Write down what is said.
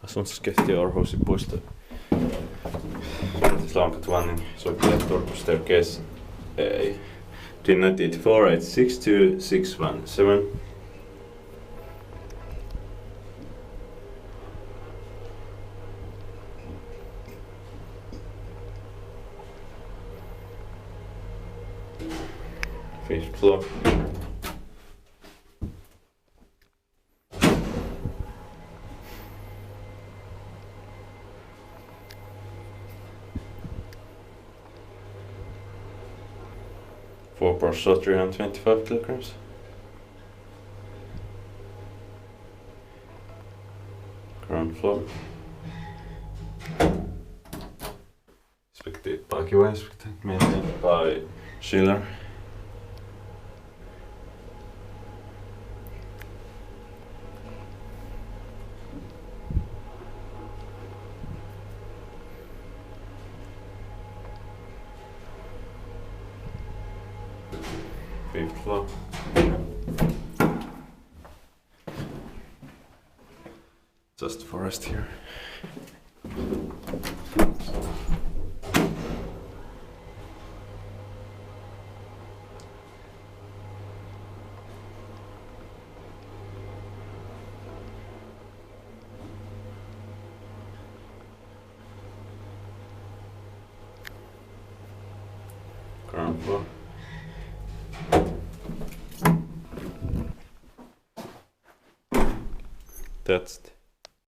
Asuntoskeittiö Orhusin puisto. Bratislavankatu 1 in Suikkila Turku staircase. D94 862 617. Fifth floor. Four parcel 325 kilograms. Ground floor. Inspected by QA, inspected, maintained by Schiller. Fifth floor. Just forest here. Ground floor. That's it.